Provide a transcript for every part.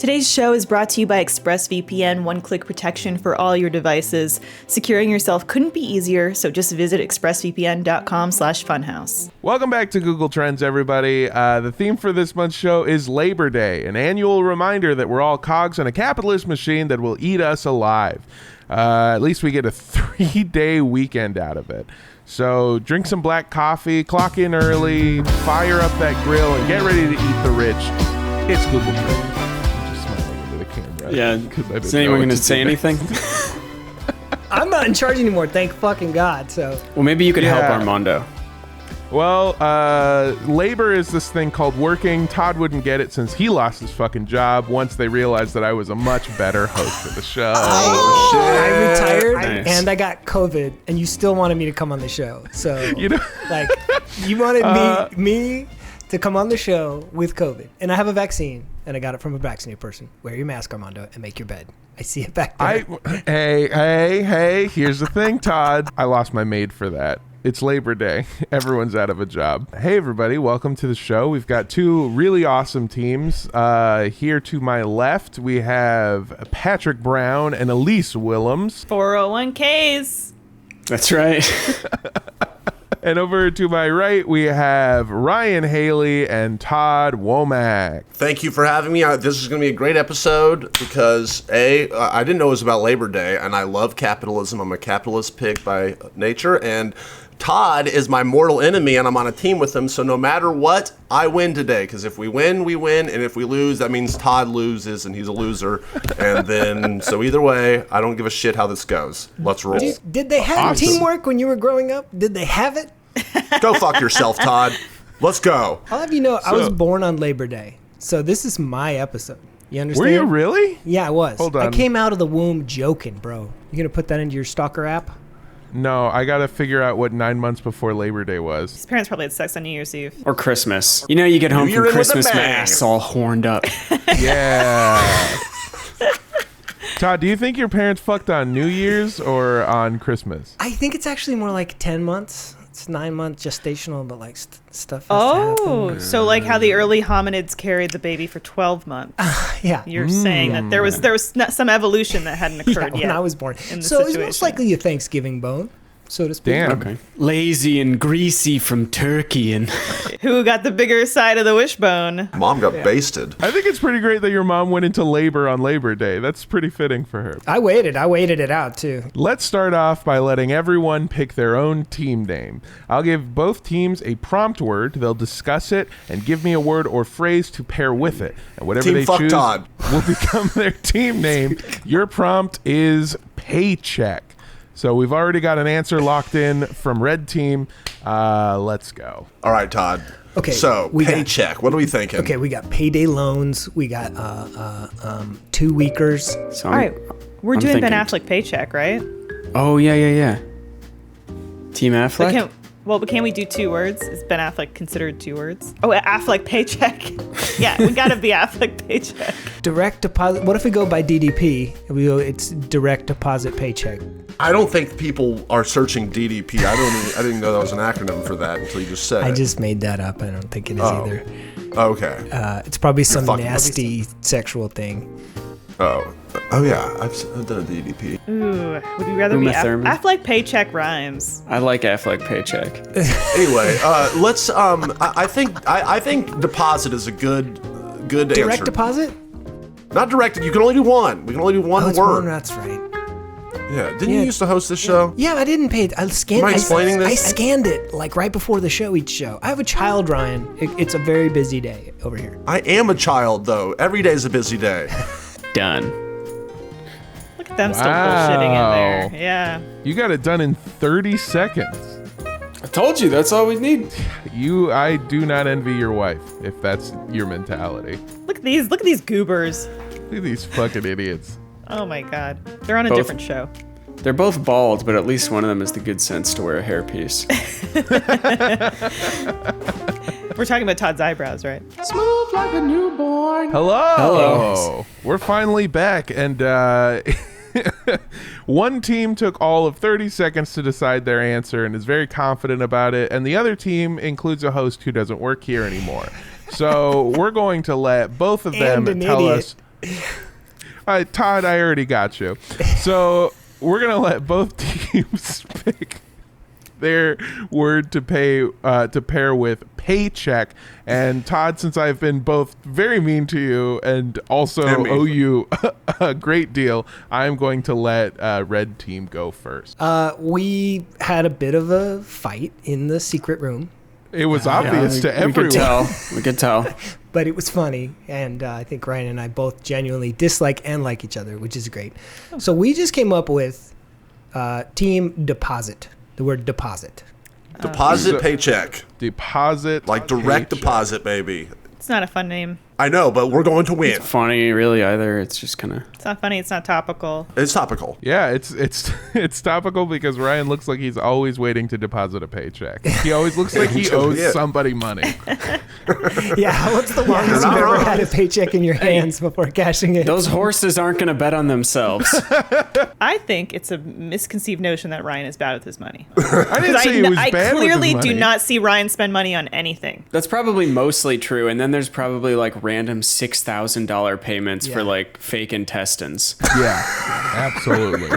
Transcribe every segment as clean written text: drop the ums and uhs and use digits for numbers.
Today's show is brought to you by ExpressVPN, one-click protection for all your devices. Securing yourself couldn't be easier, so just visit expressvpn.com/funhaus. Welcome back to Google Trends, everybody. The theme for this month's show is Labor Day, an annual reminder that we're all cogs in a capitalist machine that will eat us alive. At least we get a 3-day weekend out of it. So drink some black coffee, clock in early, fire up that grill, and get ready to eat the rich. It's Google Trends. Yeah, is anyone going to say anything? I'm not in charge anymore, thank fucking God, so. Well, maybe you could help Armando. Well, labor is this thing called working. Todd wouldn't get it since he lost his fucking job once they realized that I was a much better host of the show. Oh, shit. I retired Nice. and I got COVID, and you still wanted me to come on the show. So, You wanted me to come on the show with COVID. And I have a vaccine, and I got it from a vaccinated person. Wear your mask, Armando, and make your bed. I see it back there. Hey, here's the thing, Todd. I lost my maid for that. It's Labor Day. Everyone's out of a job. Hey, everybody. Welcome to the show. We've got two really awesome teams. Here to my left, we have Patrick Brown and Elise Willems. 401ks. That's right. And over to my right, we have Ryan Haley and Todd Womack. Thank you for having me. This is going to be a great episode because, I didn't know it was about Labor Day, and I love capitalism. I'm a capitalist pig by nature, and Todd is my mortal enemy, and I'm on a team with him, so no matter what, I win today, because if we win, we win, and if we lose, that means Todd loses, and he's a loser, and then, so either way, I don't give a shit how this goes. Let's roll. Did they have teamwork when you were growing up? Did they have it? Go fuck yourself, Todd. Let's go. I'll have you know, I was born on Labor Day, so this is my episode. You understand? Were you really? Yeah, I was. Hold on. I came out of the womb joking, bro. You gonna put that into your stalker app? No, I got to figure out what 9 months before Labor Day was. His parents probably had sex on New Year's Eve. Or Christmas. You know, you get home New from Year in with a Christmas, my bang. ass all horned up. Yeah. Todd, do you think your parents fucked on New Year's or on Christmas? I think it's actually more like 10 months. It's 9 months gestational, but like stuff has to happen. So like how the early hominids carried the baby for 12 months. Yeah. You're saying that there was not some evolution that hadn't occurred yet. When I was born. in the So it's situation. most likely a Thanksgiving bone, so to speak. Damn. Okay. Lazy and greasy from turkey and... Who got the bigger side of the wishbone? Mom got basted. I think it's pretty great that your mom went into labor on Labor Day. That's pretty fitting for her. I waited it out too. Let's start off by letting everyone pick their own team name. I'll give both teams a prompt word. They'll discuss it and give me a word or phrase to pair with it. And whatever Team they fuck choose Todd. will become their team name. Your prompt is paycheck. So we've already got an answer locked in from Red Team. Let's go. All right, Todd. Okay, So, we got- paycheck. What are we thinking? Okay, we got payday loans. We got 2 weekers. So All right, we're I'm doing Ben thinking- Affleck paycheck, right? Oh, yeah. Team Affleck? But can we do 2 words? Is Ben Affleck considered 2 words? Oh, Affleck paycheck. Yeah, we gotta be Affleck paycheck. Direct deposit. What if we go by DDP? And we go, it's direct deposit paycheck. I don't think people are searching DDP. I didn't know that was an acronym for that until you just said I it. just made that up. I don't think it is either. Okay. It's probably some fucking- nasty sexual thing. Oh yeah. I've done a DDP. Ooh, would we rather Uma be Thurman? Affleck paycheck rhymes? I like Affleck paycheck. Anyway, let's. I think deposit is a good Direct answer. deposit? Not directed. You can only do one. We can only do one Oh, it's word. one. That's right. Yeah. Didn't Yeah. you used to host this show? Yeah, I didn't pay. I scanned. Am I explaining this? I scanned it like right before the show. Each show. I have a child, Ryan. It's a very busy day over here. I am a child though. Every day is a busy day. Done. Look at them still bullshitting in Wow. there. Yeah. You got it done in 30 seconds. I told you, that's all we need. I do not envy your wife, if that's your mentality. Look at these goobers. Look at these fucking idiots. Oh my god. They're on a Both. different show. They're both bald, but at least one of them has the good sense to wear a hairpiece. We're talking about Todd's eyebrows, right? Smooth like a newborn. Hello. Hello. We're finally back, and one team took all of 30 seconds to decide their answer and is very confident about it, and the other team includes a host who doesn't work here anymore. So we're going to let both of them And an tell idiot. us Todd, I already got you. So we're gonna let both teams pick their word to pair with paycheck. And Todd, since I've been both very mean to you and also owe you a great deal, I'm going to let red team go first. We had a bit of a fight in the secret room. It was obvious to everyone. We could tell. But it was funny, and I think Ryan and I both genuinely dislike and like each other, which is great. So we just came up with team deposit, the word deposit. Deposit paycheck. Deposit. Like direct paycheck. deposit, baby. It's not a fun name. I know, but we're going to win. Funny, really, either. It's just kind of... It's not funny. It's not topical. It's topical. Yeah, it's topical because Ryan looks like he's always waiting to deposit a paycheck. He always looks like he owes somebody money. Yeah, what's the longest you've ever had a paycheck in your hands before cashing it? Those horses aren't going to bet on themselves. I think it's a misconceived notion that Ryan is bad with his money. I didn't say he was I bad with clearly his money. do not see Ryan spend money on anything. That's probably mostly true. And then there's probably like random $6,000 payments for like fake intestines. Yeah, absolutely.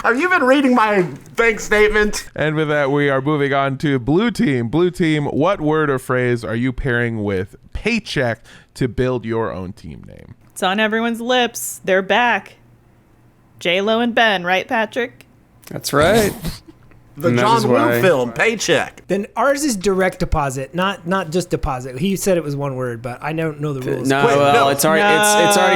Have you been reading my bank statement? And with that, we are moving on to blue team. Blue team, what word or phrase are you pairing with paycheck to build your own team name? It's on everyone's lips. They're back. J-Lo and Ben, right, Patrick? That's right. The And that John is Woo why- film, Paycheck. Then ours is direct deposit, not just deposit. He said it was one word, but I don't know the rules. No, Wait, well, no. it's already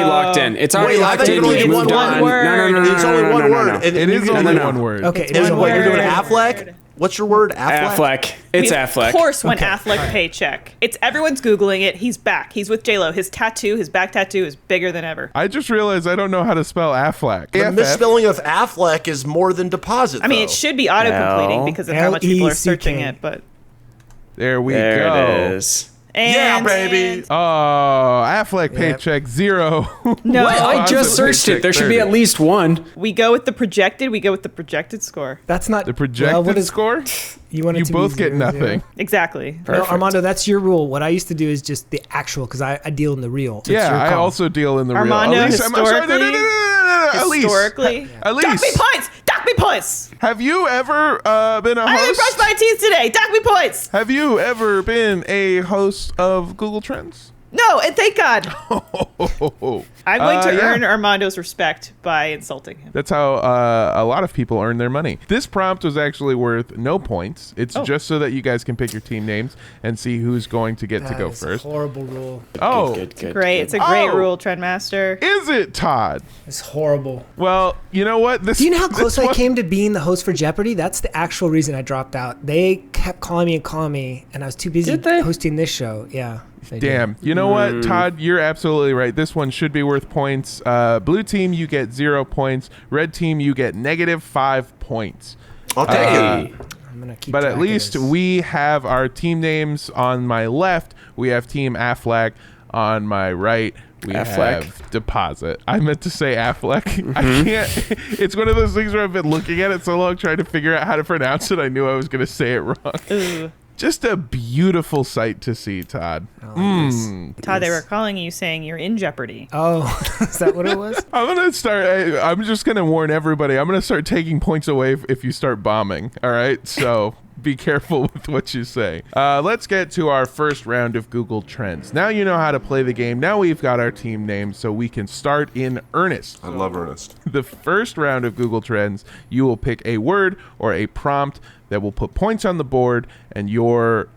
locked in. It's already Wait, I locked thought you in. could only We've do moved one on. word. It's only one word. And It is you can only do- one word. Okay, It's it is one Wait, you're doing word. Affleck? What's your word? Affleck. It's We, Affleck. Of course, when Affleck paycheck. It's everyone's Googling it. He's back. He's with J-Lo. His tattoo, his back tattoo is bigger than ever. I just realized I don't know how to spell Affleck. The AFF. misspelling of Affleck is more than deposit. I mean, it though. should be auto-completing L- because of how much people are L-E-C-K. searching it, but... There we There go. it is. Yeah, And, baby. Oh, Affleck paycheck 0. No, What? I Deposit just searched paycheck it. There should be 30. at least one. we go with the projected score. That's not The projected well, what is, score? You want it You to both be get 0, nothing. 0? Exactly. No, Perfect. Armando, that's your rule. What I used to do is just the actual, because I deal in the real. It's Yeah, your I call. also deal in the Armando, real. Elise, I'm sorry, no, Elise. Historically. Elise. Dock me points! Dock me points! Have you ever been a I didn't brush host? my teeth today. Dock me points! Have you ever been a host of Google Trends? No, and thank God. I'm going to yeah. earn Armando's respect by insulting him. That's how a lot of people earn their money. This prompt was actually worth no points. It's just so that you guys can pick your team names and see who's going to get to That go is first. a horrible rule. Oh, Good. Great. It's a great Oh. rule, Trendmaster. is it, Todd? It's horrible. Well, you know what? This. Do you know how this close I one- came to being the host for Jeopardy? That's the actual reason I dropped out. They kept calling me, and I was too busy Did they? hosting this show. Yeah. they did. Damn. You know what, Todd? You're absolutely right. This one should be worth points. Blue team, you get 0 points. Red team, you get -5 points. I'll take it. I'm gonna keep But track at of least this. we have our team names on my left. We have Team Affleck on my right. We Affleck. have Deposit. I meant to say Affleck. I can't. It's one of those things where I've been looking at it so long trying to figure out how to pronounce it. I knew I was going to say it wrong. Ooh. Just a beautiful sight to see, Todd. Todd, they were calling you saying you're in jeopardy. Oh, is that what it was? I'm going to start. I'm just going to warn everybody. I'm going to start taking points away if you start bombing. All right? So be careful with what you say. Let's get to our first round of Google Trends. Now you know how to play the game. Now we've got our team names, so we can start in earnest. I love Ernest. The first round of Google Trends, you will pick a word or a prompt that will put points on the board, and your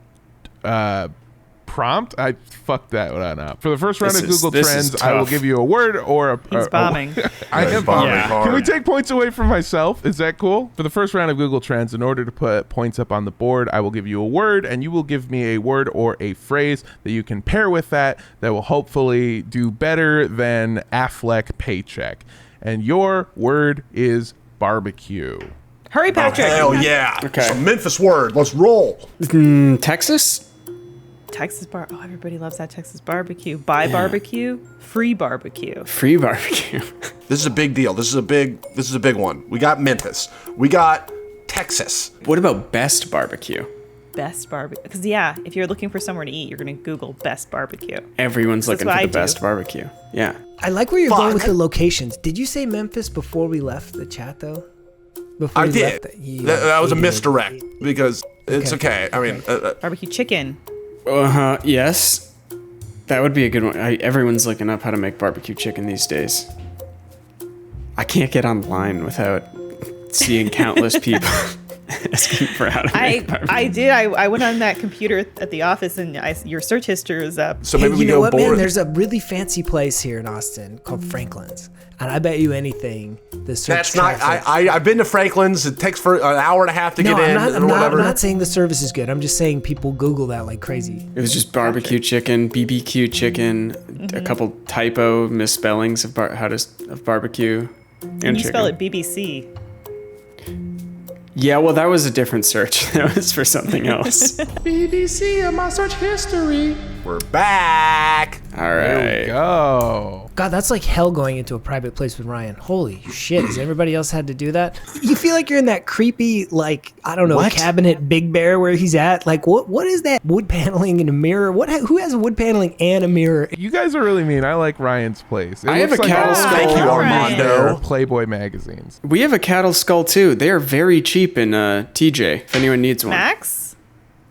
prompt, I fucked that one up. For the first round This of is- Google this is Trends, I will tough. give you a word or a... He's bombing. I am bombing. Yeah. Can we take points away from myself? Is that cool? For the first round of Google Trends, in order to put points up on the board, I will give you a word, and you will give me a word or a phrase that you can pair with that will hopefully do better than Affleck paycheck. And your word is barbecue. Hurry, Patrick. Hell yeah. Okay. It's a Memphis word. Let's roll. Texas? Texas bar. Oh, everybody loves that Texas barbecue. Buy barbecue, free barbecue. Free barbecue. This is a big deal. This is a big one. We got Memphis. We got Texas. What about best barbecue? best barbecue. Because, yeah, if you're looking for somewhere to eat, you're going to Google best barbecue. Everyone's looking for what the I do. best barbecue. Yeah. I like where you're going with the locations. Did you say Memphis before we left the chat, though? Before I we did. left That was a misdirect because it's okay. I mean, Barbecue chicken. Yes. That would be a good one. Everyone's looking up how to make barbecue chicken these days. I can't get online without seeing countless people asking for how to make barbecue. I did. I went on that computer at the office, and your search history was up. so Hey, maybe we you know go what, man? boring. There's a really fancy place here in Austin called Franklin's. And I bet you anything, the search That's not. traffic... I've been to Franklin's. It takes for an hour and a half to No, get in I'm or whatever. not saying the service is good. I'm just saying people Google that like crazy. It was just barbecue chicken, BBQ chicken, a couple typo misspellings of barbecue and You chicken. spell it BBC. Yeah, well, that was a different search. That was for something else. BBC in my search history. We're back. All There right. we go. God, that's like hell going into a private place with Ryan. Holy shit, has everybody else had to do that? You feel like you're in that creepy, like, I don't know, What? cabinet Big Bear where he's at. Like, what is that wood paneling and a mirror? Who has wood paneling and a mirror? You guys are really mean. I like Ryan's place. It I have looks a cattle skull. Thank you, All right. Armando. Playboy magazines. We have a cattle skull too. They are very cheap in TJ. If anyone needs one. Max?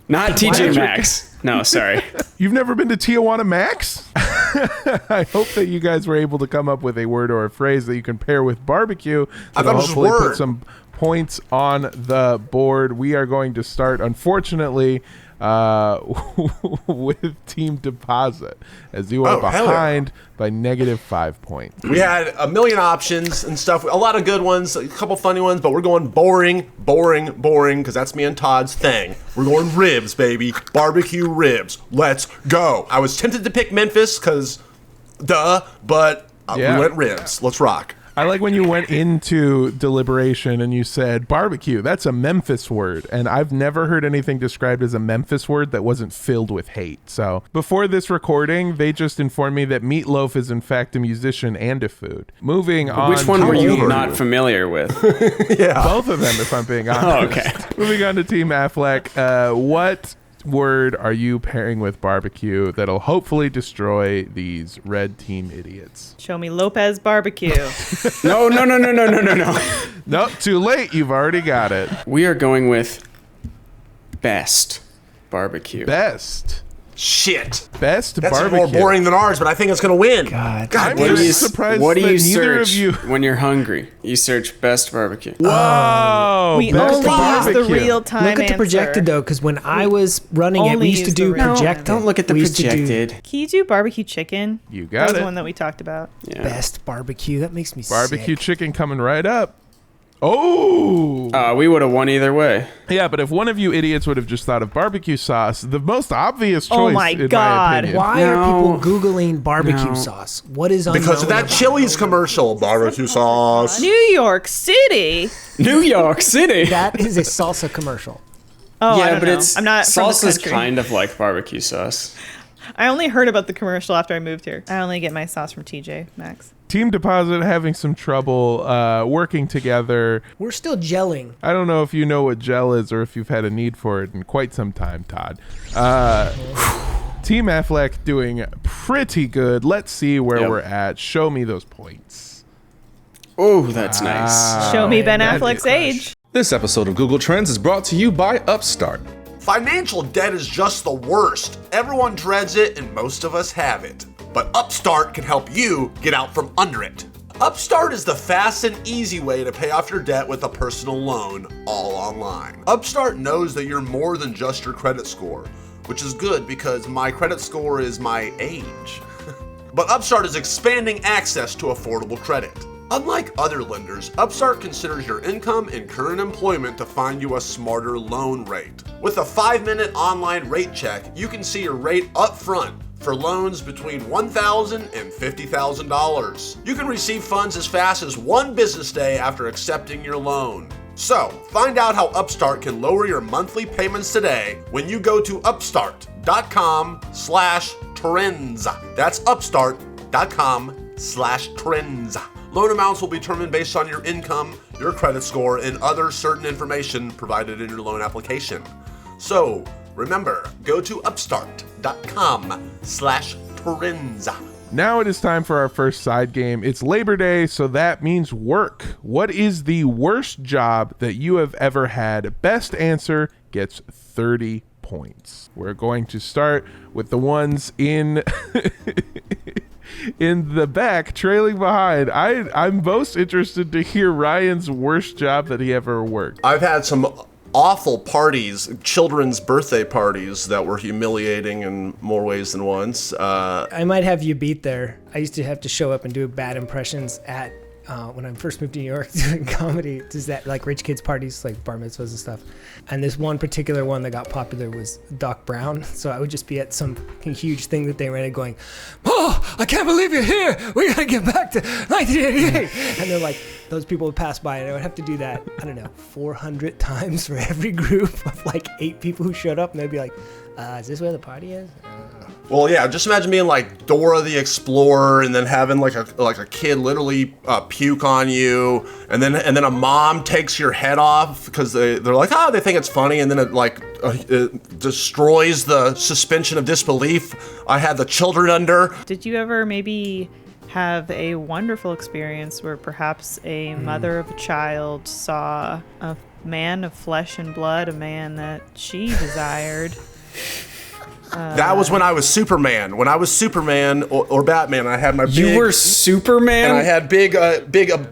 Not TJ Maxx. No, sorry. You've never been to Tijuana Max? I hope that you guys were able to come up with a word or a phrase that you can pair with barbecue. I thought That'll it was just hopefully word. put some points on the board. We are going to start, unfortunately, with Team Deposit, as you are Oh, hell yeah. behind by -5 points. We had a million options and stuff. A lot of good ones, a couple funny ones, but we're going boring, because that's me and Todd's thing. We're going ribs, baby. Barbecue ribs. Let's go. I was tempted to pick Memphis because, but Yeah. we went ribs. Let's rock. I like when you went into deliberation and you said barbecue. That's a Memphis word. And I've never heard anything described as a Memphis word that wasn't filled with hate. So before this recording, they just informed me that Meatloaf is in fact a musician and a food. Moving on. Which one to- were old you are not you? familiar with? Both of them, if I'm being honest. Oh, okay. Moving on to Team Affleck. What word are you pairing with barbecue that'll hopefully destroy these red team idiots? Show me Lopez barbecue. No. Nope, too late. You've already got it. We are going with best barbecue. Best Shit. Best That's barbecue. more boring than ours, but I think it's going to win. God. I'm What do just you surprised What do that you neither search of you. when you're hungry? You search best barbecue. Whoa! We best only use the barbecue. real time Look at the answer. projected, though, because when I was running it, only we used to use the do real time. projected. Don't look at the We used to do projected. Can you do barbecue chicken? You That got was it. one that we talked about. Yeah. Best barbecue. That makes me Barbecue sick. chicken coming right up. Oh! We would have won either way. Yeah, but if one of you idiots would have just thought of barbecue sauce, the most obvious choice, Oh my in God. my opinion. Why are No. people Googling barbecue No. sauce? What is Because of unknown that about Chili's commercial. Barbecue sauce. New York City. New York City. That is a salsa commercial. Oh, I yeah, don't but know. it's I'm not from the salsa's country. kind of like barbecue sauce. I only heard about the commercial after I moved here. I only get my sauce from TJ Maxx. Team Deposit having some trouble working together. We're still gelling. I don't know if you know what gel is or if you've had a need for it in quite some time, Todd. Team Affleck doing pretty good. Let's see where Yep. we're at. Show me those points. Oh, that's nice. Show me Ben that'd be a Affleck's crush. age. This episode of Google Trends is brought to you by Upstart. Financial debt is just the worst. Everyone dreads it, and most of us have it. But Upstart can help you get out from under it. Upstart is the fast and easy way to pay off your debt with a personal loan, all online. Upstart knows that you're more than just your credit score, which is good because my credit score is my age. But Upstart is expanding access to affordable credit. Unlike other lenders, Upstart considers your income and current employment to find you a smarter loan rate. With a 5-minute online rate check, you can see your rate up front for loans between $1,000 and $50,000. You can receive funds as fast as 1 business day after accepting your loan. So, find out how Upstart can lower your monthly payments today when you go to upstart.com/trends. That's upstart.com/trends. Loan amounts will be determined based on your income, your credit score, and other certain information provided in your loan application. So, Remember, go to upstart.com/trends. Now it is time for our first side game. It's Labor Day, so that means work. What is the worst job that you have ever had? Best answer gets 30 points. We're going to start with the ones in in the back, trailing behind. I'm most interested to hear Ryan's worst job that he ever worked. I've had some awful parties, children's birthday parties that were humiliating in more ways than once. I might have you beat there. I used to have to show up and do bad impressions at when I first moved to New York doing comedy. Is that like rich kids parties, like bar mitzvahs and stuff. And this one particular one that got popular was Doc Brown. So I would just be at some huge thing that they rented going, "Oh, I can't believe you're here. We gotta get back to 1988." And they're like, those people would pass by and I would have to do that, I don't know, 400 times for every group of like 8 people who showed up. And they'd be like, is this where the party is? Well, yeah, just imagine being like Dora the Explorer and then having like a kid literally puke on you, and then a mom takes your head off because they're like, they think it's funny, and then it destroys the suspension of disbelief I had the children under. Did you ever maybe have a wonderful experience where perhaps a mother of a child saw a man of flesh and blood, a man that she desired? That was when I was Superman. When I was Superman or Batman, I had my big... You were Superman? And I had big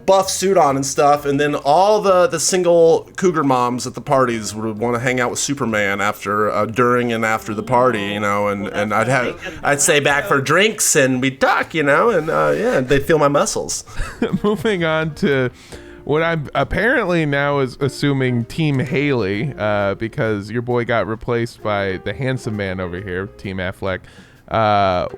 buff suit on and stuff, and then all the single cougar moms at the parties would want to hang out with Superman after, during and after the party, you know, and I'd stay back for drinks, and we'd talk, you know, and they'd feel my muscles. Moving on to what I'm apparently now is assuming Team Haley, because your boy got replaced by the handsome man over here, Team Affleck.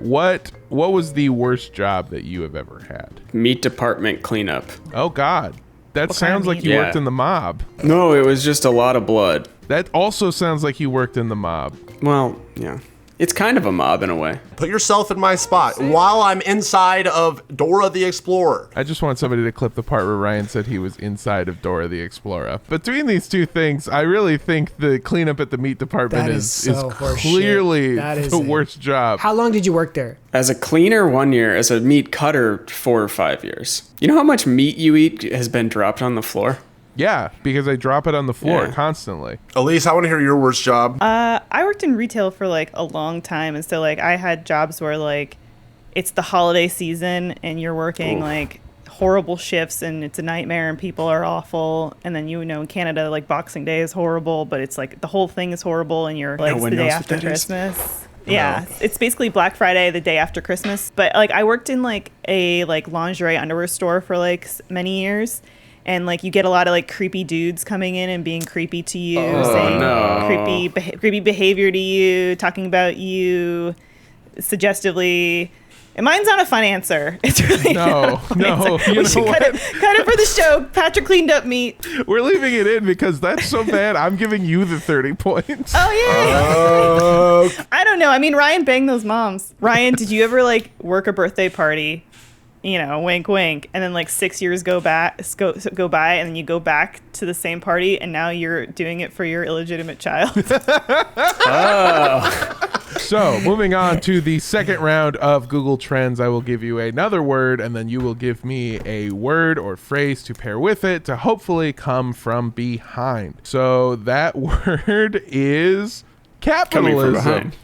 What was the worst job that you have ever had? Meat department cleanup. Oh God, that sounds like you worked in the mob. No, it was just a lot of blood. That also sounds like you worked in the mob. Well, yeah. It's kind of a mob in a way. Put yourself in my spot while I'm inside of Dora the Explorer. I just want somebody to clip the part where Ryan said he was inside of Dora the Explorer. Between these two things, I really think the cleanup at the meat department is clearly the worst job. How long did you work there? As a cleaner, 1 year. As a meat cutter, 4 or 5 years. You know how much meat you eat has been dropped on the floor? Yeah, because I drop it on the floor constantly. Elise, I want to hear your worst job. I worked in retail for like a long time, and so like I had jobs where like it's the holiday season and you're working like horrible shifts and it's a nightmare and people are awful, and then you know in Canada like Boxing Day is horrible, but it's like the whole thing is horrible and you're like it's the day after Christmas. Yeah, it's basically Black Friday the day after Christmas. But like I worked in like a like lingerie underwear store for like many years. And like you get a lot of like creepy dudes coming in and being creepy to you, saying creepy behavior to you, talking about you suggestively. And mine's not a fun answer. It's really no. We should cut it for the show. Patrick cleaned up meat. We're leaving it in because that's so bad. I'm giving you the 30 points. Oh yeah. I don't know. I mean, Ryan banged those moms. Ryan, did you ever like work a birthday party? You know, wink, wink, and then like 6 years go by, and then you go back to the same party, and now you're doing it for your illegitimate child. So, moving on to the second round of Google Trends, I will give you another word, and then you will give me a word or phrase to pair with it to hopefully come from behind. So that word is capitalism. Coming from behind.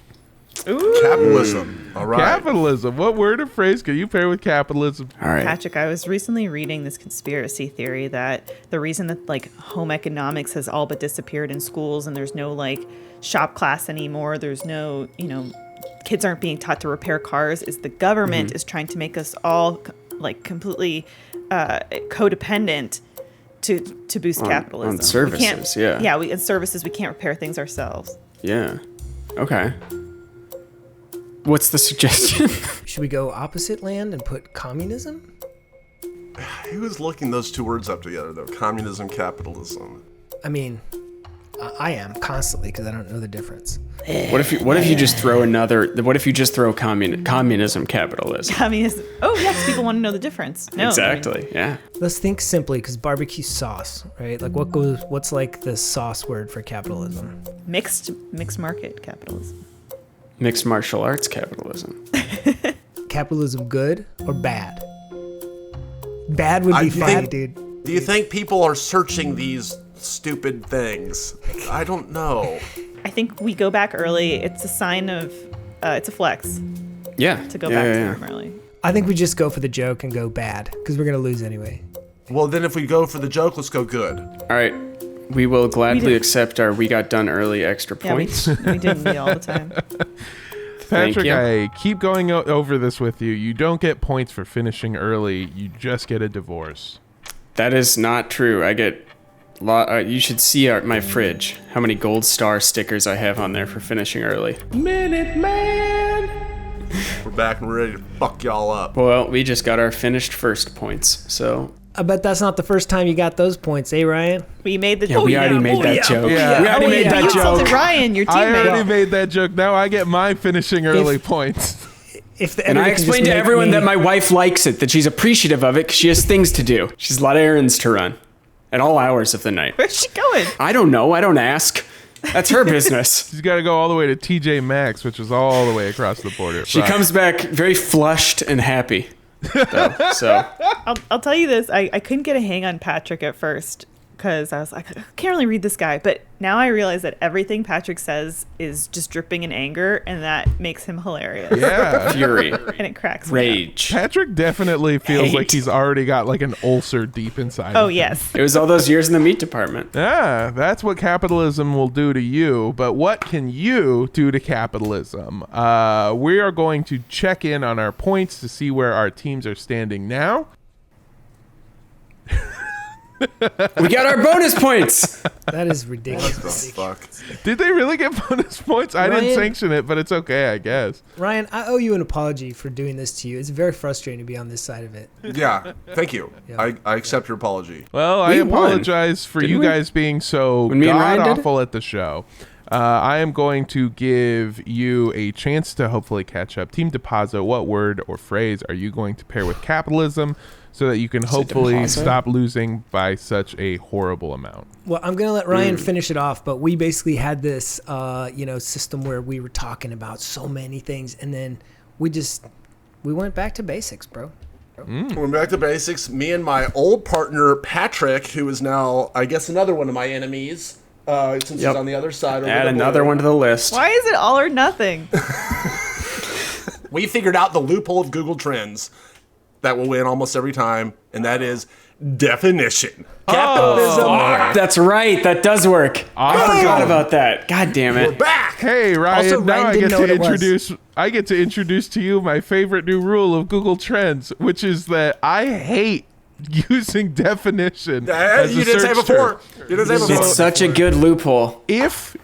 Ooh. Capitalism. All right. Capitalism. What word or phrase can you pair with capitalism? All right. Patrick, I was recently reading this conspiracy theory that the reason that like home economics has all but disappeared in schools and there's no like shop class anymore, there's no, you know, kids aren't being taught to repair cars, is the government is trying to make us all like completely codependent to boost capitalism. On services, yeah. Yeah, in services, we can't repair things ourselves. Yeah. Okay. What's the suggestion? Should we go opposite land and put communism? Who was looking those two words up together, though? Communism, capitalism. I mean, I am constantly because I don't know the difference. What if you just throw communism capitalism? Communism. Oh yes, people want to know the difference. No, Exactly. Yeah. Let's think simply, because barbecue sauce, right? Like what's like the sauce word for capitalism? Mixed market capitalism. Mixed martial arts capitalism. Capitalism good or bad? Bad would be funny, dude. Do you think people are searching these stupid things? I don't know. I think we go back early. It's a sign of, it's a flex Yeah. to go back to them early. I think we just go for the joke and go bad, because we're going to lose anyway. Well, then if we go for the joke, let's go good. All right. We will gladly accept our we got done early extra points. We didn't meet all the time. Patrick, you. I keep going over this with you. You don't get points for finishing early. You just get a divorce. That is not true. I get you should see my fridge. How many gold star stickers I have on there for finishing early. Minute Man! We're back and we're ready to fuck y'all up. Well, we just got our finished first points. So I bet that's not the first time you got those points, eh, Ryan? We made the yeah, we already made that joke. Yeah. We already made that You joke. insulted Ryan, your I teammate. already made that joke. Now I get my finishing early points. If the And I editor can explained just to make everyone me- that my wife likes it, that she's appreciative of it because she has things to do. She has a lot of errands to run at all hours of the night. Where's she going? I don't know. I don't ask. That's her business. She's got to go all the way to TJ Maxx, which is all the way across the border. She comes back very flushed and happy. Though, so I'll tell you this. I couldn't get a hang on Patrick at first because I was like, I can't really read this guy. But now I realize that everything Patrick says is just dripping in anger, and that makes him hilarious. Yeah. fury, And it cracks me up. rage. Patrick definitely feels like Hate. he's already got like an ulcer deep inside. Oh, of him. yes. It was all those years in the meat department. Yeah, that's what capitalism will do to you. But what can you do to capitalism? We are going to check in on our points to see where our teams are standing now. We got our bonus points. That is ridiculous. The fuck? Did they really get bonus points? I didn't Ryan- sanction it, but it's okay, I guess. Ryan, I owe you an apology for doing this to you. It's very frustrating to be on this side of it. Yeah, thank you. Yeah. I accept your apology. Well, I We won. apologize for Didn't you we? guys being so When me and Ryan did it? god-awful at the show. I am going to give you a chance to hopefully catch up. Team Deposit, what word or phrase are you going to pair with capitalism so that you can hopefully deposit? stop losing by such a horrible amount? Well, I'm going to let Ryan finish it off, but we basically had this, system where we were talking about so many things, and then we went back to basics, bro. We're back to basics. Me and my old partner, Patrick, who is now, I guess, another one of my enemies, since he's on the other side. Over Add the another border. one to the list. Why is it all or nothing? We figured out the loophole of Google Trends that will win almost every time, and that is definition. Capitalism. That's right. That does work. I forgot about that. God damn We're it. back. Hey Ryan, Also, now Ryan I didn't get know to what it was. introduce to you my favorite new rule of Google Trends, which is that I hate using definition as You a didn't say search before. term. You didn't say before. It's such a good loophole. If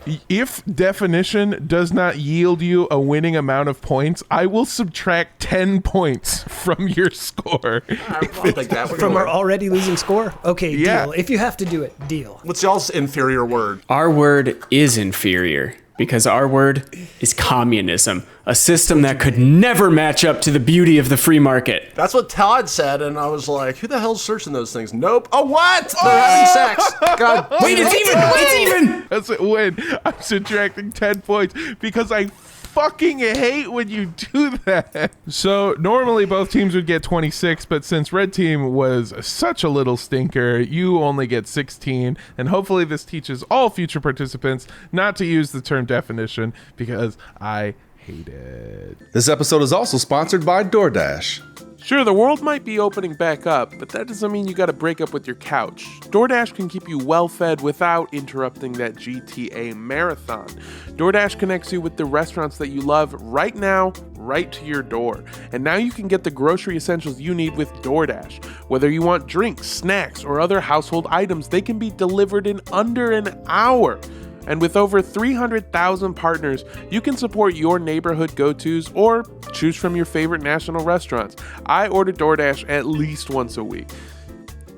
definition does not yield you a winning amount of points, I will subtract 10 points from your score. I'll take that. We're From gonna our win. already losing score? Okay, Yeah. deal. If you have to do it, deal. What's y'all's inferior word? Our word is inferior because our word is communism, a system that could never match up to the beauty of the free market. That's what Todd said, and I was like, who the hell's searching those things? Nope. Oh, what? They're having sex. God. Wait, it's even! It's even! That's a win. I'm subtracting 10 points because I fucking hate when you do that. So normally both teams would get 26, but since red team was such a little stinker, you only get 16. And hopefully this teaches all future participants not to use the term definition because I hate it. This episode is also sponsored by Doordash. Sure, the world might be opening back up, but that doesn't mean you gotta break up with your couch. DoorDash can keep you well fed without interrupting that GTA marathon. DoorDash connects you with the restaurants that you love right now, right to your door. And now you can get the grocery essentials you need with DoorDash. Whether you want drinks, snacks, or other household items, they can be delivered in under an hour. And with over 300,000 partners, you can support your neighborhood go-tos or choose from your favorite national restaurants. I order DoorDash at least once a week.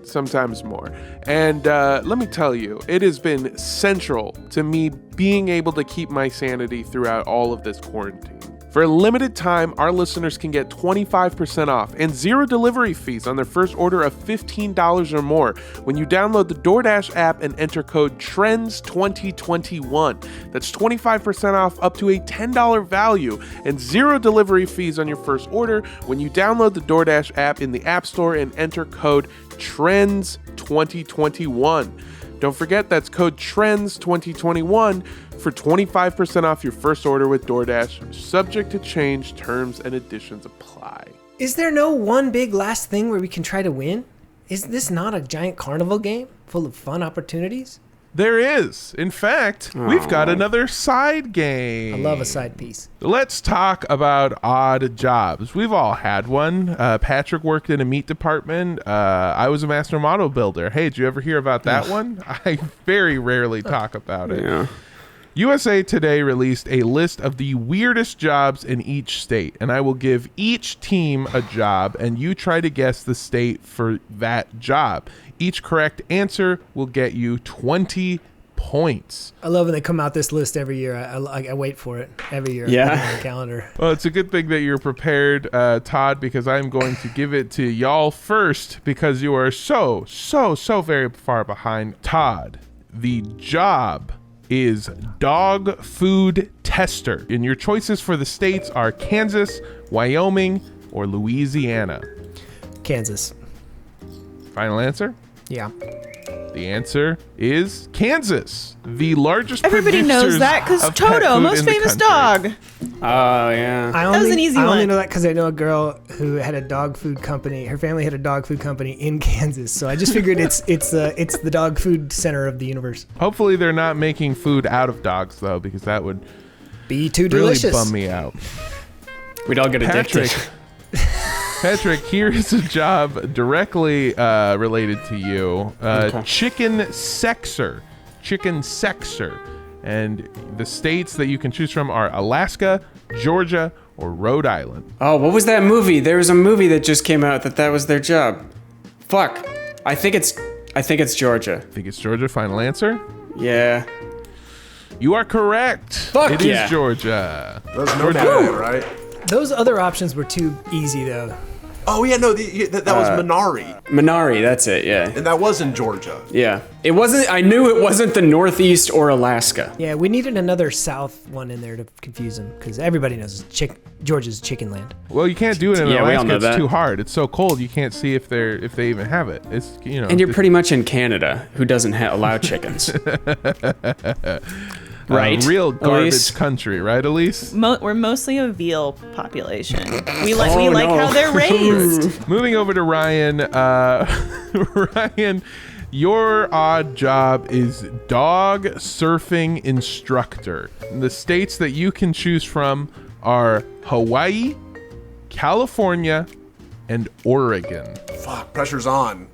sometimes more. And let me tell you, it has been central to me being able to keep my sanity throughout all of this quarantine. For a limited time, our listeners can get 25% off and 0 delivery fees on their first order of $15 or more when you download the Doordash app and enter code TRENDS2021. That's 25% off up to a $10 value and 0 delivery fees on your first order when you download the Doordash app in the App Store and enter code TRENDS2021. Don't forget, that's code TRENDS2021 for 25% off your first order with DoorDash. Subject to change, terms and additions apply. Is there no one big last thing where we can try to win? Is this not a giant carnival game full of fun opportunities? There is. In fact, we've got another side game. I love a side piece. Let's talk about odd jobs. We've all had one. Patrick worked in a meat department. I was a master model builder. Hey, did you ever hear about that one? I very rarely talk about it. Yeah. USA Today released a list of the weirdest jobs in each state, and I will give each team a job, and you try to guess the state for that job. Each correct answer will get you 20 points. I love when they come out this list every year. I wait for it every year. Yeah. I put it on the calendar. Well, it's a good thing that you're prepared, Todd, because I'm going to give it to y'all first because you are so very far behind. Todd, the job is dog food tester, and your choices for the states are Kansas, Wyoming, or Louisiana. Kansas. Final answer? Yeah. The answer is Kansas, the largest Everybody knows producers that because of pet Toto, food most in the famous country. dog. Oh, yeah. That was an easy I only one. know that because I know a girl who had a dog food company. Her family had a dog food company in Kansas, so I just figured it's the dog food center of the universe. Hopefully they're not making food out of dogs, though, because that would Be too really delicious. bum me out. We'd all get addicted. Patrick, here is a job directly related to you. Chicken sexer. And the states that you can choose from are Alaska, Georgia, or Rhode Island. Oh, what was that movie? There was a movie that just came out that was their job. Fuck. I think it's Georgia. I think it's Georgia. Final answer? Yeah. You are correct. Fuck It yeah. is Georgia. There's no doubt, in it, right? Those other options were too easy, though. Oh yeah, no, that was Minari, Minari, that's it, yeah. and that was in Georgia. Yeah. It wasn't, I knew it wasn't the Northeast or Alaska. Yeah, we needed another South one in there to confuse them, because everybody knows Georgia's chicken land. Well, you can't do it in Yeah, we all Alaska. know It's that. too hard. It's so cold you can't see if they even have it. It's And you're pretty much in Canada, wwho doesn't allow chickens. Right? real garbage Elise? country, right, Elise? We're mostly a veal population. We like no. how they're raised. Moving over to Ryan. Ryan, your odd job is dog surfing instructor. The states that you can choose from are Hawaii, California, and Oregon. Fuck, pressure's on.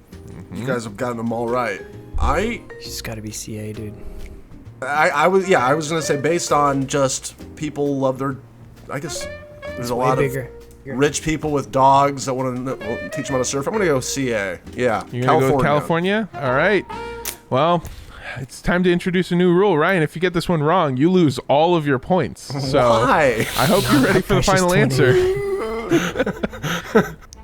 You guys have gotten them all right. She's got to be CA, dude. I was gonna say based on just people love their. I guess there's a lot bigger. of rich people with dogs that want to teach them how to surf. I'm gonna go CA. Yeah, You're gonna go with California? All right. Well, it's time to introduce a new rule. Ryan, if you get this one wrong, you lose all of your points. So Why? I hope you're ready for the Precious final 20. answer.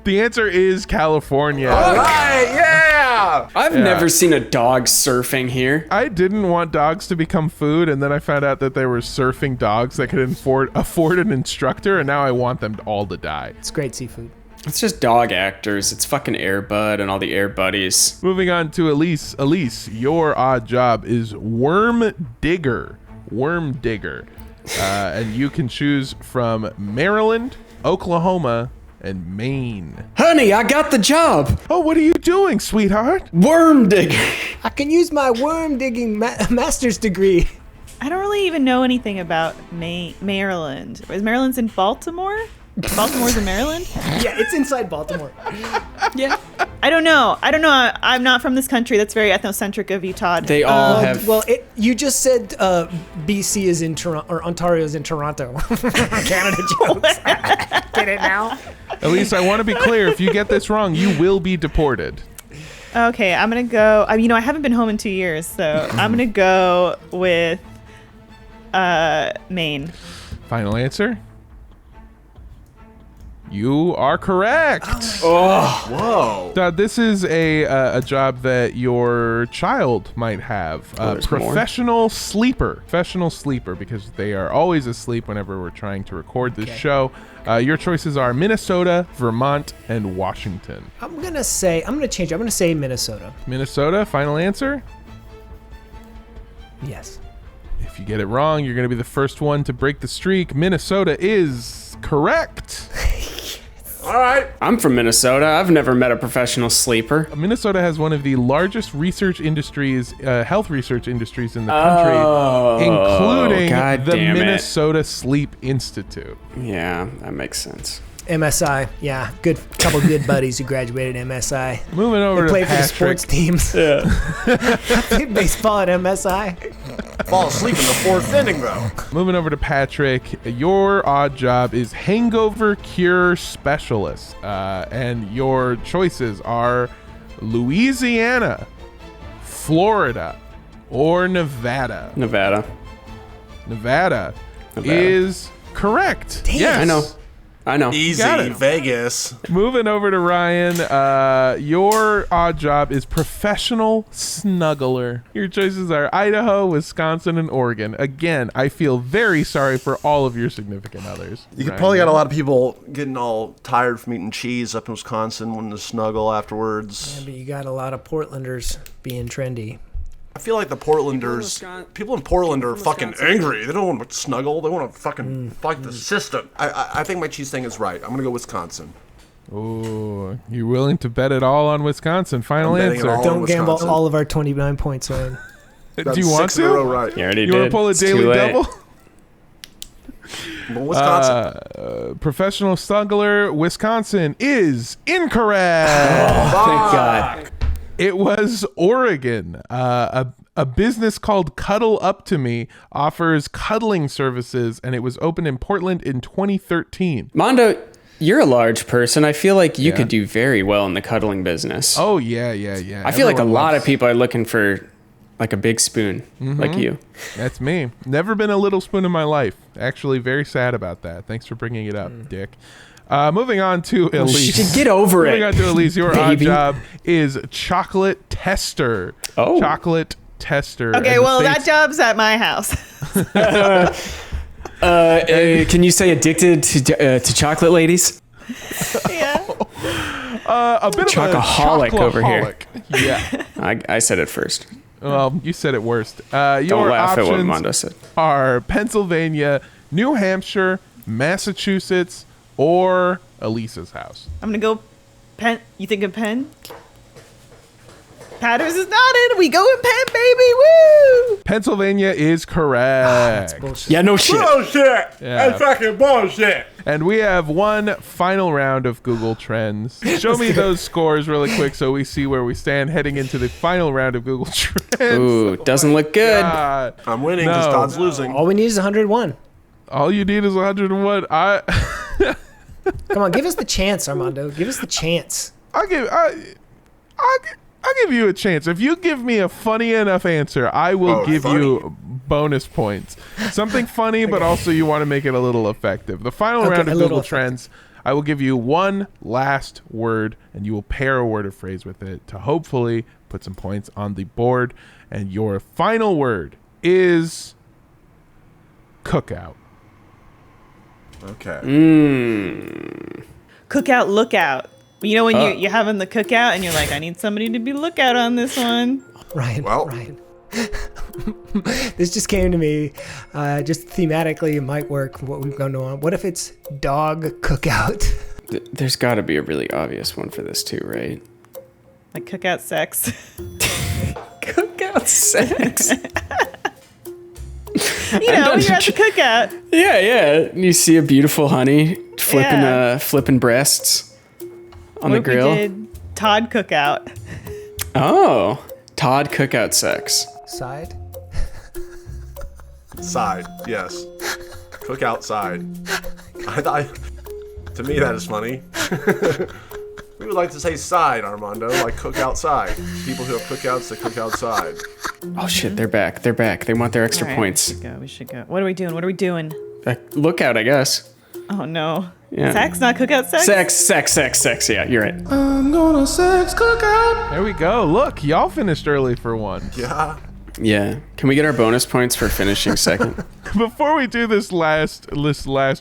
The answer is California. All right, yeah. I've never seen a dog surfing here. I didn't want dogs to become food, and then I found out that there were surfing dogs that could afford an instructor, and now I want them all to die. It's great seafood. It's just dog actors. It's fucking Air Bud and all the Air Buddies. Moving on to Elise. Elise, your odd job is worm digger. And you can choose from Maryland, Oklahoma, and Maine. Honey, I got the job. Oh, what are you doing, sweetheart? Worm digger. I can use my worm digging master's degree. I don't really even know anything about Maryland. Is Maryland's in Baltimore? Baltimore's in Maryland? Yeah, it's inside Baltimore. Yeah. I don't know. I'm not from this country. That's very ethnocentric of you, Todd. They all have. Well, you just said BC is in Toronto, or Ontario is in Toronto. Canada jokes. Get it now? Elise, I want to be clear. If you get this wrong, you will be deported. Okay, I'm gonna go. I haven't been home in 2 years, so I'm gonna go with Maine. Final answer? You are correct. Whoa. This is a job that your child might have. Professional sleeper. Professional sleeper, because they are always asleep whenever we're trying to record this show. Your choices are Minnesota, Vermont, and Washington. I'm going to change. I'm going to say Minnesota. Minnesota, final answer? Yes. If you get it wrong, you're going to be the first one to break the streak. Minnesota is correct. All right. I'm from Minnesota. I've never met a professional sleeper. Minnesota has one of the largest research industries, health research industries in the country, including the Minnesota Sleep Institute. Yeah, that makes sense. MSI, yeah, couple good buddies who graduated MSI. Moving over to play for the Patrick. sports teams. Yeah. I played baseball at MSI. Fall asleep in the fourth inning, though. Moving over to Patrick, your odd job is hangover cure specialist, and your choices are Louisiana, Florida, or Nevada. Nevada is correct. Damn. Yes. I know. Easy. Got it. Vegas. Moving over to Ryan, your odd job is professional snuggler. Your choices are Idaho, Wisconsin, and Oregon. Again, I feel very sorry for all of your significant others. You Ryan, probably got a lot of people getting all tired from eating cheese up in Wisconsin wanting to snuggle afterwards. Yeah, but you got a lot of Portlanders being trendy. I feel like the Portlanders, people in Portland are fucking angry. They don't want to snuggle. They want to fucking fight the system. I think my cheese thing is right. I'm going to go Wisconsin. Ooh, you willing to bet it all on Wisconsin? Final I'm betting it answer. all. Don't gamble Wisconsin. all of our 29 points, Ryan. Do you want 6 in a row to? right. You already You did. want to pull a It's daily too late. double? Well, Wisconsin. Professional snuggler, Wisconsin is incorrect. Thank God. It was Oregon. A business called Cuddle Up to Me offers cuddling services, and it was opened in Portland in 2013. Mondo, you're a large person. I feel like you could do very well in the cuddling business. Oh, yeah. I feel like a Everyone lot loves- of people are looking for like a big spoon, like you. That's me. Never been a little spoon in my life. Actually, very sad about that. Thanks for bringing it up, Dick. Moving on to Elise. Get over Moving it. on to Elise. Your odd baby. job is chocolate tester. Oh. Chocolate tester. Okay, And the well, that states- job's at my house. Can you say addicted to chocolate, ladies? Yeah. a bit Chocoholic of a over here. chocoholic. Yeah. I said it first. Well, you said it worst. Your Don't laugh at what options Mondo said. are Pennsylvania, New Hampshire, Massachusetts, or Elisa's house. I'm going to go Penn. You think of Penn? Patters is nodded. We go in Penn, baby. Woo! Pennsylvania is correct. Bullshit. Yeah, no shit. Bullshit! Yeah. That's fucking bullshit! And we have one final round of Google Trends. Show me those scores really quick so we see where we stand heading into the final round of Google Trends. Ooh, doesn't look good. God. I'm winning because No. Todd's losing. All we need is 101. All you need is 101. Come on, give us the chance, Armando. Give us the chance. I'll give you a chance. If you give me a funny enough answer, I will give you bonus points. Something funny, but also you want to make it a little effective. The final Okay, round a of little Google Trends, I will give you one last word, and you will pair a word or phrase with it to hopefully put some points on the board. And your final word is cookout. Okay. Cookout, lookout. You know when you're having the cookout and you're like, I need somebody to be lookout on this one. Ryan. Well. Ryan. This just came to me. Just thematically, it might work for what we've gone on. What if it's dog cookout? There's got to be a really obvious one for this too, right? Like cookout sex. Cookout sex. You know, you're at the cookout. Yeah. You see a beautiful honey flipping breasts on the What if we grill. did Todd cookout? Oh, Todd cookout sex. Side. Side, yes. Cook outside. To me, that is funny. would like to say side, Armando, like cook outside. People who have cookouts that cook outside. Oh shit, they're back. They're back. They want their extra All right, points. We should go. What are we doing? Lookout, I guess. Oh no. Yeah. Sex, not cookout sex? Sex. Yeah, you're right. I'm gonna sex cookout. There we go. Look, y'all finished early for one. Yeah. Yeah. Can we get our bonus points for finishing second? Before we do this last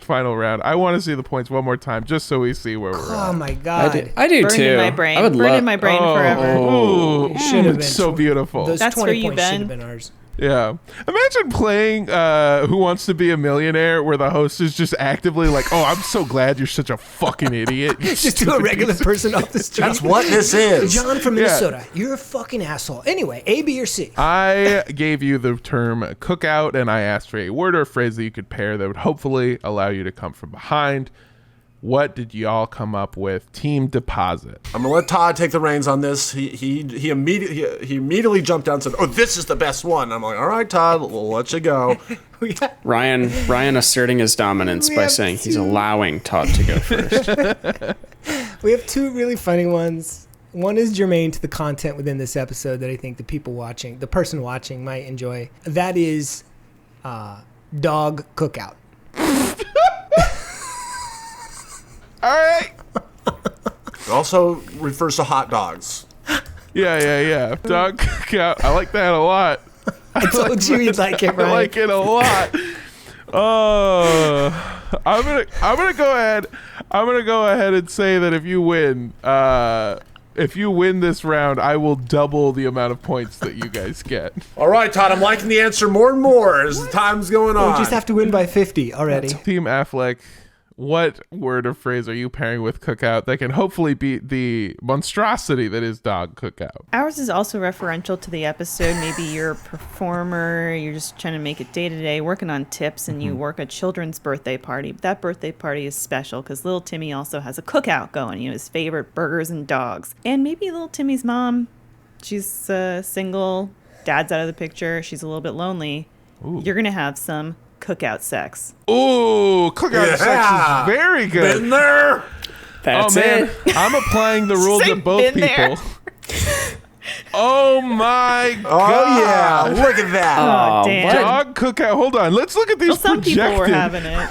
final round, I want to see the points one more time, just so we see where we're Oh at. my god. I do Burned too. in my brain. I would Burned in my brain forever. Ooh, Should have been it's so beautiful. Those That's 20 for you, points should Ben. have been ours. Yeah. Imagine playing Who Wants to Be a Millionaire where the host is just actively like, oh, I'm so glad you're such a fucking idiot. You Just to a stupid regular piece of-" person off the street. That's what this is. John from Minnesota, you're a fucking asshole. Anyway, A, B, or C? I gave you the term cookout, and I asked for a word or phrase that you could pair that would hopefully allow you to come from behind. What did y'all come up with? Team Deposit. I'm gonna let Todd take the reins on this. He immediately jumped down and said, "Oh, this is the best one." I'm like, "All right, Todd, we'll let you go." Ryan asserting his dominance by have saying he's allowing Todd to go first. We have two really funny ones. One is germane to the content within this episode that I think the person watching might enjoy. That is dog cookout. All right. It also refers to hot dogs. Yeah. Dog cookout. I like that a lot. I told you you'd like it, I Ryan. like it a lot. Oh, I'm gonna go ahead. I'm gonna go ahead and say that if you win this round, I will double the amount of points that you guys get. All right, Todd, I'm liking the answer more and more as the time's going on. We just have to win by 50 already. Team Affleck, what word or phrase are you pairing with cookout that can hopefully beat the monstrosity that is dog cookout? Ours is also referential to the episode. Maybe you're a performer, you're just trying to make it day to day, working on tips, and you work a children's birthday party. But that birthday party is special because little Timmy also has a cookout going, his favorite burgers and dogs. And maybe little Timmy's mom, she's single, dad's out of the picture, she's a little bit lonely. Ooh. You're going to have some cookout sex. Ooh, cookout sex is very good. Been there. That's Oh man, it. I'm applying the rules Say to both been there. people. Oh my Oh god! yeah, look at that. Oh, damn. Dog cookout. Hold on, let's look at these Well, some projected. people were having it.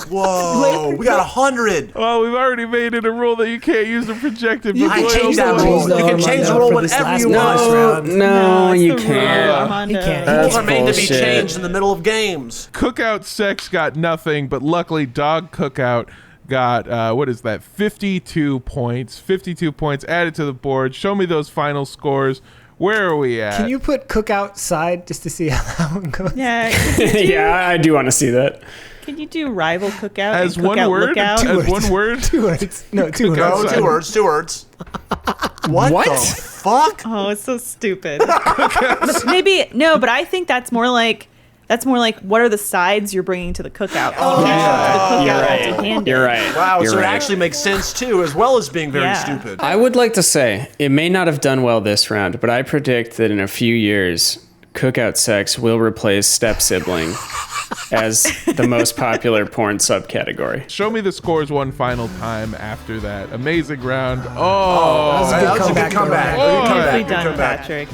Whoa, we got 100. Oh, we've already made it a rule that you can't use the projected. You I before changed that you- rule. You can change the rule for this whenever last you bonus want. round. No, it's you the rule, can't. Armando. He can't. Rules That's are made to be bullshit. changed in the middle of games. Cookout sex got nothing, but luckily dog cookout got what is that? 52 points. 52 points added to the board. Show me those final scores. Where are we at? Can you put cookout side just to see how that one goes? Yeah. Could you do, Yeah, I do want to see that. Could you do rival cookout As and one cookout word? lookout? As one word? 2 words. No, 2 words. No, Outside. 2 words. 2 words. What the fuck? Oh, it's so stupid. Maybe no, but I think that's more like what are the sides you're bringing to the cookout? Oh, The yeah. cookout You're empty-handed. You're right. Wow, You're so it right. actually makes sense too, as well as being very Yeah. stupid. I would like to say it may not have done well this round, but I predict that in a few years, cookout sex will replace step sibling as the most popular porn subcategory. Show me the scores one final time after that amazing round. Oh, That was a good That was a good comeback. comeback. Oh, Good Nicely comeback. done, Good comeback. Patrick.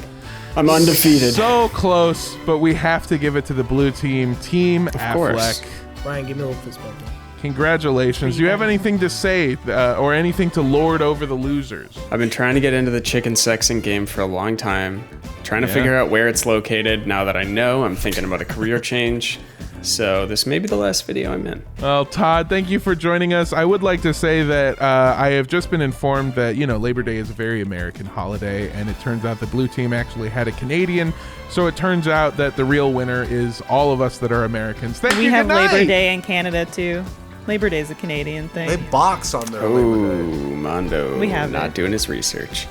I'm undefeated. so close, but we have to give it to the blue team, Team course. Affleck. Ryan, give me a little fist bump. Congratulations. Do you have anything to say or anything to lord over the losers? I've been trying to get into the chicken sexing game for a long time, trying to Yeah. figure out where it's located. Now that I know, I'm thinking about a career change. So this may be the last video I'm in. Well, Todd, thank you for joining us. I would like to say that I have just been informed that, Labor Day is a very American holiday, and it turns out the blue team actually had a Canadian. So it turns out that the real winner is all of us that are Americans. Thank We you. have Good night. Labor Day in Canada too. Labor Day is a Canadian thing. They box on their Labor Day. Mondo. We have not it. doing his research.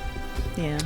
Yeah.